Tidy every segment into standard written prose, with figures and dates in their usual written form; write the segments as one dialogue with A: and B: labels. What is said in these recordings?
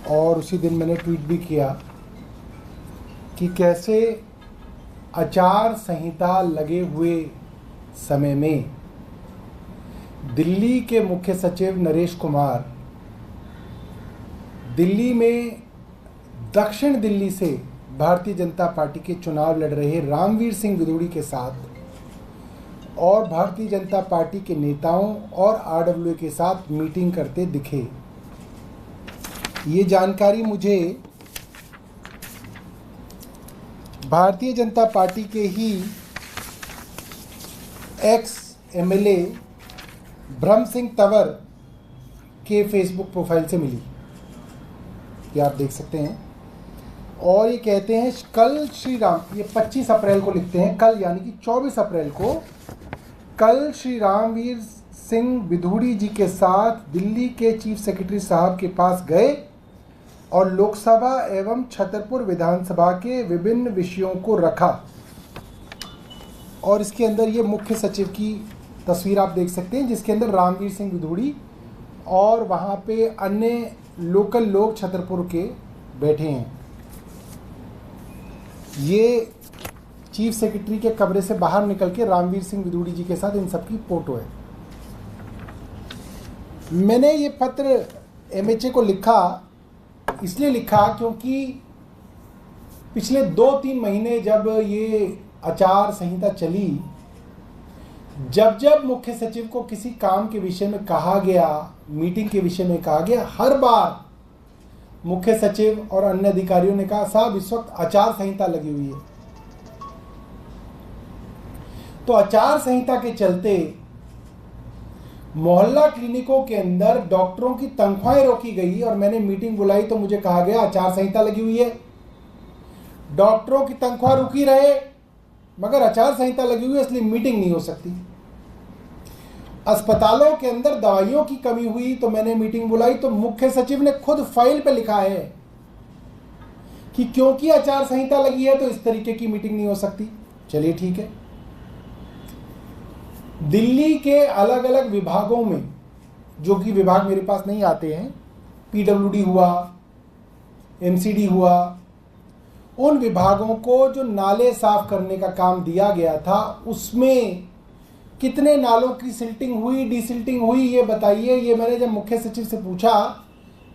A: और उसी दिन मैंने ट्वीट भी किया कि कैसे आचार संहिता लगे हुए समय में दिल्ली के मुख्य सचिव नरेश कुमार दिल्ली में दक्षिण दिल्ली से भारतीय जनता पार्टी के चुनाव लड़ रहे रामवीर सिंह विदुड़ी के साथ और भारतीय जनता पार्टी के नेताओं और आरडब्ल्यू के साथ मीटिंग करते दिखे। ये जानकारी मुझे भारतीय जनता पार्टी के ही एक्स एमएलए ब्रह्म सिंह तंवर के फेसबुक प्रोफाइल से मिली, ये आप देख सकते हैं। और ये कहते हैं कल श्री राम, ये 25 अप्रैल को लिखते हैं, कल यानी कि 24 अप्रैल को कल श्री रामवीर सिंह विदुड़ी जी के साथ दिल्ली के चीफ सेक्रेटरी साहब के पास गए और लोकसभा एवं छतरपुर विधानसभा के विभिन्न विषयों को रखा। और इसके अंदर ये मुख्य सचिव की तस्वीर आप देख सकते हैं, जिसके अंदर रामवीर सिंह विदुड़ी और वहाँ पे अन्य लोकल लोग छतरपुर के बैठे हैं। ये चीफ सेक्रेटरी के कमरे से बाहर निकल के रामवीर सिंह विदुड़ी जी के साथ इन सबकी फोटो है। मैंने ये पत्र एमएचए को लिखा, इसलिए लिखा क्योंकि पिछले 2-3 महीने जब ये आचार संहिता चली, जब मुख्य सचिव को किसी काम के विषय में कहा गया, मीटिंग के विषय में कहा गया, हर बार मुख्य सचिव और अन्य अधिकारियों ने कहा साहब इस वक्त आचार संहिता लगी हुई है। तो आचार संहिता के चलते मोहल्ला क्लिनिकों के अंदर डॉक्टरों की तनख्वाहें रोकी गई और मैंने मीटिंग बुलाई तो मुझे कहा गया आचार संहिता लगी हुई है, डॉक्टरों की तनख्वाह रुकी रहे मगर आचार संहिता लगी हुई है इसलिए मीटिंग नहीं हो सकती। अस्पतालों के अंदर दवाइयों की कमी हुई तो मैंने मीटिंग बुलाई तो मुख्य सचिव ने खुद फाइल पे लिखा है कि क्योंकि आचार संहिता लगी है तो इस तरीके की मीटिंग नहीं हो सकती। चलिए ठीक है। दिल्ली के अलग अलग विभागों में, जो कि विभाग मेरे पास नहीं आते हैं, पीडब्ल्यूडी हुआ, एमसीडी हुआ, उन विभागों को जो नाले साफ करने का काम दिया गया था उसमें कितने नालों की सिल्टिंग हुई, डिसिल्टिंग हुई, ये बताइए। ये मैंने जब मुख्य सचिव से पूछा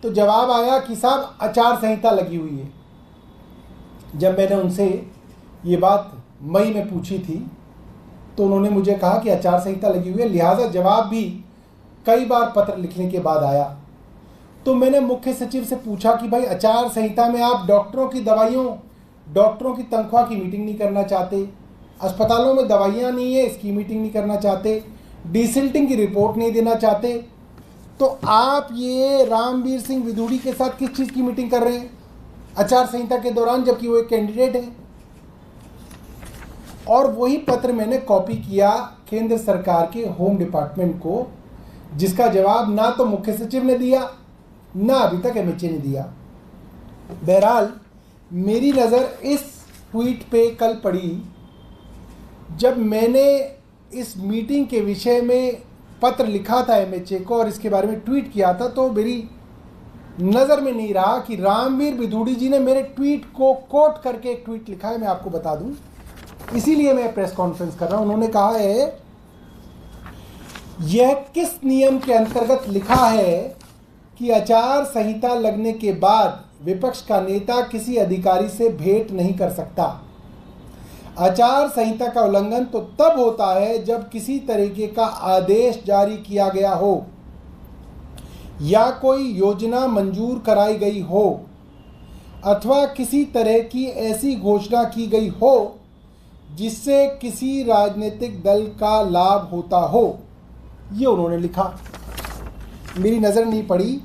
A: तो जवाब आया कि साहब आचार संहिता लगी हुई है। जब मैंने उनसे ये बात मई में पूछी थी तो उन्होंने मुझे कहा कि आचार संहिता लगी हुई है, लिहाजा जवाब भी कई बार पत्र लिखने के बाद आया। तो मैंने मुख्य सचिव से पूछा कि भाई आचार संहिता में आप डॉक्टरों की दवाइयों, डॉक्टरों की तनख्वाह की मीटिंग नहीं करना चाहते, अस्पतालों में दवाइयाँ नहीं है इसकी मीटिंग नहीं करना चाहते, डिसिल्टिंग की रिपोर्ट नहीं देना चाहते, तो आप ये रामवीर सिंह विदुड़ी के साथ किस चीज़ की मीटिंग कर रहे हैं आचार संहिता के दौरान, जबकि वो एक कैंडिडेट है। और वही पत्र मैंने कॉपी किया केंद्र सरकार के होम डिपार्टमेंट को, जिसका जवाब ना तो मुख्य सचिव ने दिया ना अभी तक एमएचए ने दिया। बहरहाल मेरी नज़र इस ट्वीट पे कल पड़ी जब मैंने इस मीटिंग के विषय में पत्र लिखा था एमएचए को और इसके बारे में ट्वीट किया था, तो मेरी नज़र में नहीं रहा कि रामवीर विदुड़ी जी ने मेरे ट्वीट को कोट करके एक ट्वीट लिखा है। मैं आपको बता दूं, इसीलिए मैं प्रेस कॉन्फ्रेंस कर रहा हूं। उन्होंने कहा है यह किस नियम के अंतर्गत लिखा है कि आचार संहिता लगने के बाद विपक्ष का नेता किसी अधिकारी से भेंट नहीं कर सकता। आचार संहिता का उल्लंघन तो तब होता है जब किसी तरीके का आदेश जारी किया गया हो या कोई योजना मंजूर कराई गई हो अथवा किसी तरह की ऐसी घोषणा की गई हो जिससे किसी राजनीतिक दल का लाभ होता हो। ये उन्होंने लिखा, मेरी नज़र नहीं पड़ी।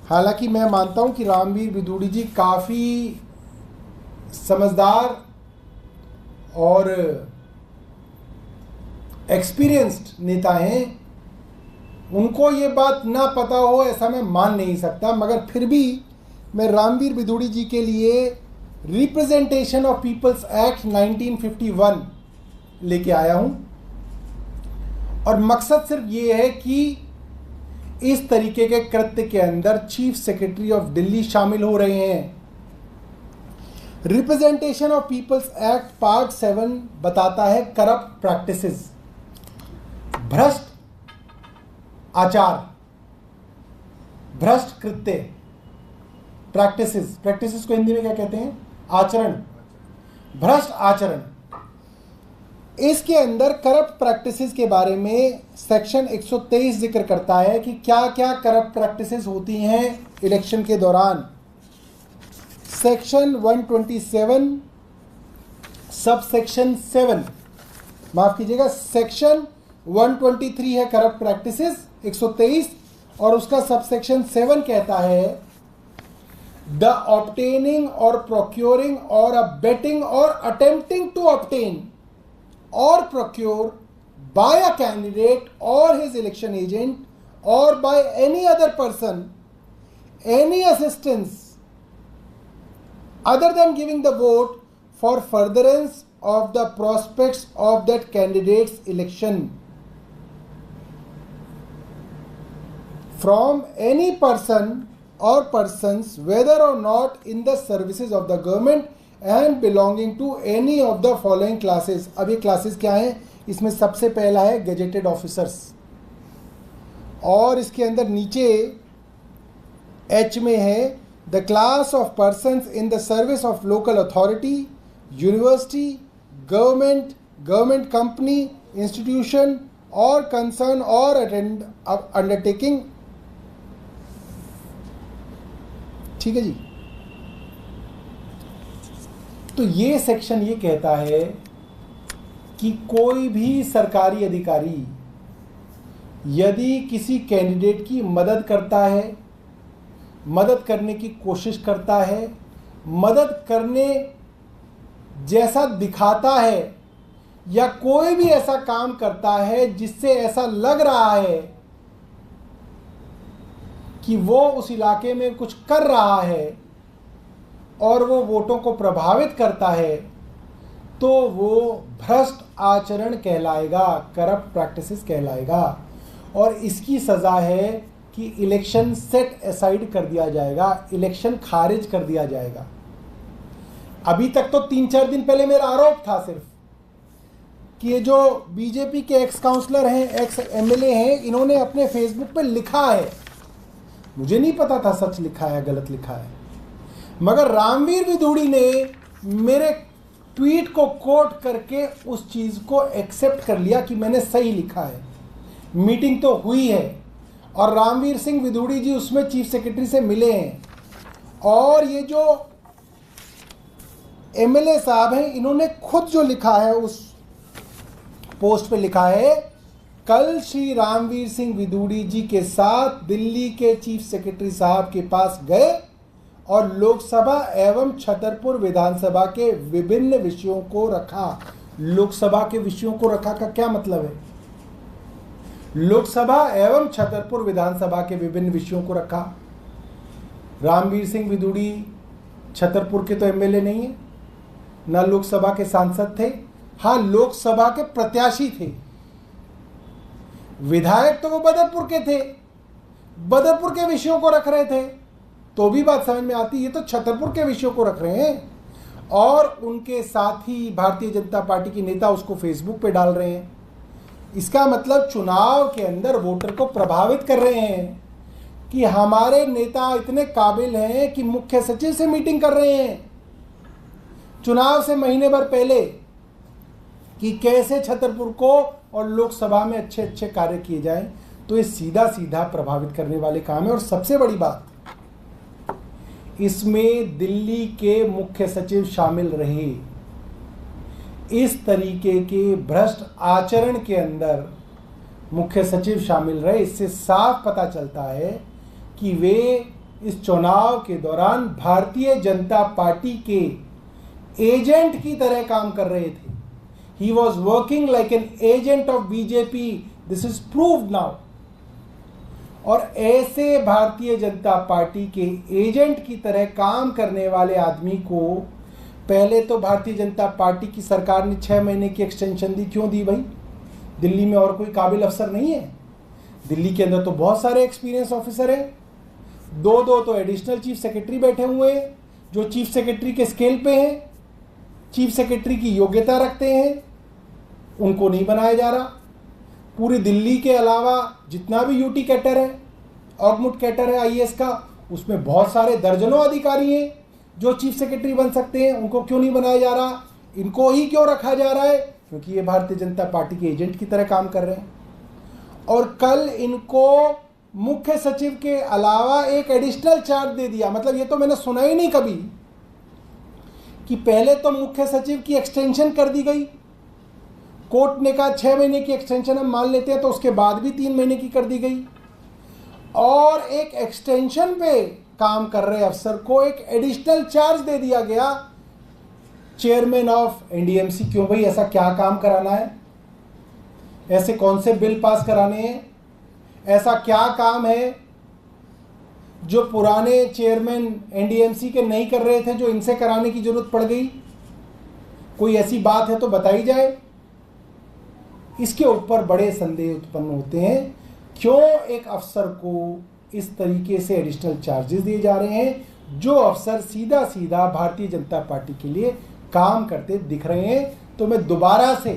A: हालांकि मैं मानता हूं कि रामवीर विदुड़ी जी काफ़ी समझदार और एक्सपीरियंस्ड नेता हैं, उनको ये बात ना पता हो ऐसा मैं मान नहीं सकता, मगर फिर भी मैं रामवीर विदुड़ी जी के लिए रिप्रेजेंटेशन ऑफ पीपल्स एक्ट 1951 लेके आया हूं। और मकसद सिर्फ ये है कि इस तरीके के कृत्य के अंदर चीफ सेक्रेटरी ऑफ दिल्ली शामिल हो रहे हैं। Representation of people's act part 7 बताता है करप्ट प्रैक्टिसेस, भ्रष्ट आचार, भ्रष्ट कृत्य, प्रैक्टिसेस को हिंदी में क्या कहते हैं? आचरण, भ्रष्ट आचरण। इसके अंदर करप्ट प्रैक्टिसेस के बारे में सेक्शन 123 जिक्र करता है कि क्या क्या करप्ट प्रैक्टिसेस होती हैं इलेक्शन के दौरान। सेक्शन 127 सब सेक्शन 7, माफ कीजिएगा, सेक्शन 123 है करप्ट प्रैक्टिसेस 123, और उसका सब सेक्शन 7 कहता है द ऑब्टेनिंग और प्रोक्योरिंग और अबेटिंग और attempting to obtain or procure by a candidate or his election agent or by any other person any assistance other than giving the vote for furtherance of the prospects of that candidate's election from any person or persons whether or not in the services of the government and belonging to any of the following classes. अब ये classes क्या हैं? इसमें सबसे पहला है gazetted officers, और इसके अंदर नीचे एच में है the class of persons in the service of local authority, university, government company, institution और कंसर्न और अंडरटेकिंग। ठीक है जी। तो ये सेक्शन ये कहता है कि कोई भी सरकारी अधिकारी यदि किसी कैंडिडेट की मदद करता है, मदद करने की कोशिश करता है, मदद करने जैसा दिखाता है, या कोई भी ऐसा काम करता है जिससे ऐसा लग रहा है कि वो उस इलाके में कुछ कर रहा है और वो वोटों को प्रभावित करता है, तो वो भ्रष्ट आचरण कहलाएगा, करप्ट प्रैक्टिसेस कहलाएगा, और इसकी सज़ा है कि इलेक्शन सेट असाइड कर दिया जाएगा, इलेक्शन खारिज कर दिया जाएगा। अभी तक तो 3-4 दिन पहले मेरा आरोप था सिर्फ कि ये जो बीजेपी के एक्स काउंसलर हैं, एक्स एमएलए हैं, इन्होंने अपने फेसबुक पे लिखा है, मुझे नहीं पता था सच लिखा है गलत लिखा है, मगर रामवीर विदुड़ी ने मेरे ट्वीट को कोट करके उस चीज़ को एक्सेप्ट कर लिया कि मैंने सही लिखा है। मीटिंग तो हुई है और रामवीर सिंह विदुड़ी जी उसमें चीफ सेक्रेटरी से मिले हैं, और ये जो एमएलए साहब हैं इन्होंने खुद जो लिखा है उस पोस्ट पे लिखा है, कल श्री रामवीर सिंह विदुड़ी जी के साथ दिल्ली के चीफ सेक्रेटरी साहब के पास गए और लोकसभा एवं छतरपुर विधानसभा के विभिन्न विषयों को रखा। लोकसभा के विषयों को रखा का क्या मतलब है? लोकसभा एवं छतरपुर विधानसभा के विभिन्न विषयों को रखा। रामवीर सिंह विदुड़ी छतरपुर के तो एमएलए नहीं है, ना लोकसभा के सांसद थे, हाँ लोकसभा के प्रत्याशी थे, विधायक तो वो बदरपुर के थे, बदरपुर के विषयों को रख रहे थे, तो भी बात समझ में आती। ये तो छतरपुर के विषयों को रख रहे हैं, और उनके साथ ही भारतीय जनता पार्टी के नेता उसको फेसबुक पे डाल रहे हैं। इसका मतलब चुनाव के अंदर वोटर को प्रभावित कर रहे हैं कि हमारे नेता इतने काबिल हैं कि मुख्य सचिव से मीटिंग कर रहे हैं चुनाव से महीने भर पहले कि कैसे छतरपुर को और लोकसभा में अच्छे अच्छे कार्य किए जाएं। तो ये सीधा सीधा प्रभावित करने वाले काम है। और सबसे बड़ी बात, इसमें दिल्ली के मुख्य सचिव शामिल रहे। इस तरीके के भ्रष्ट आचरण के अंदर मुख्य सचिव शामिल रहे। इससे साफ पता चलता है कि वे इस चुनाव के दौरान भारतीय जनता पार्टी के एजेंट की तरह काम कर रहे थे। He was working like an agent of BJP. This is proved now. और ऐसे भारतीय जनता पार्टी के एजेंट की तरह काम करने वाले आदमी को पहले तो भारतीय जनता पार्टी की सरकार ने 6 महीने की एक्सटेंशन दी। क्यों दी भाई? दिल्ली में और कोई काबिल अफसर नहीं है? दिल्ली के अंदर तो बहुत सारे एक्सपीरियंस ऑफिसर हैं, दो तो एडिशनल चीफ सेक्रेटरी बैठे हुए हैं जो चीफ सेक्रेटरी के स्केल पे हैं, चीफ सेक्रेटरी की योग्यता रखते हैं, उनको नहीं बनाया जा रहा। पूरी दिल्ली के अलावा जितना भी यूटी कैटर है, ऑगमुट कैटर है आईएएस का, उसमें बहुत सारे दर्जनों अधिकारी हैं जो चीफ सेक्रेटरी बन सकते हैं, उनको क्यों नहीं बनाया जा रहा? इनको ही क्यों रखा जा रहा है? क्योंकि ये भारतीय जनता पार्टी के एजेंट की तरह काम कर रहे हैं। और कल इनको मुख्य सचिव के अलावा एक एडिशनल चार्ज दे दिया। मतलब ये तो मैंने सुना ही नहीं कभी कि पहले तो मुख्य सचिव की एक्सटेंशन कर दी गई, कोर्ट ने कहा 6 महीने की एक्सटेंशन हम मान लेते हैं, तो उसके बाद भी 3 महीने की कर दी गई, और एक एक्सटेंशन पे काम कर रहे अफसर को एक एडिशनल चार्ज दे दिया गया, चेयरमैन ऑफ एनडीएमसी। क्यों भाई, ऐसा क्या काम कराना है? ऐसे कौन से बिल पास कराने हैं? ऐसा क्या काम है जो पुराने चेयरमैन एनडीएमसी के नहीं कर रहे थे, जो इनसे कराने की जरूरत पड़ गई? कोई ऐसी बात है तो बताई जाए। इसके ऊपर बड़े संदेह उत्पन्न होते हैं, क्यों एक अफसर को इस तरीके से एडिशनल चार्जेस दिए जा रहे हैं, जो अफसर सीधा सीधा भारतीय जनता पार्टी के लिए काम करते दिख रहे हैं। तो मैं दोबारा से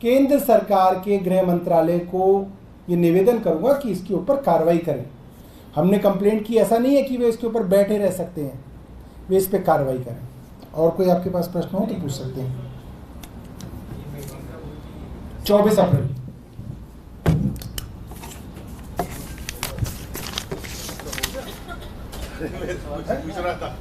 A: केंद्र सरकार के गृह मंत्रालय को ये निवेदन करूंगा कि इसके ऊपर कार्रवाई करें। हमने कंप्लेंट की, ऐसा नहीं है कि वे इसके ऊपर बैठे रह सकते हैं, वे इस पर कार्रवाई करें। और कोई आपके पास प्रश्न हो तो पूछ सकते हैं। 24 अप्रैल
B: पूछ रहा था।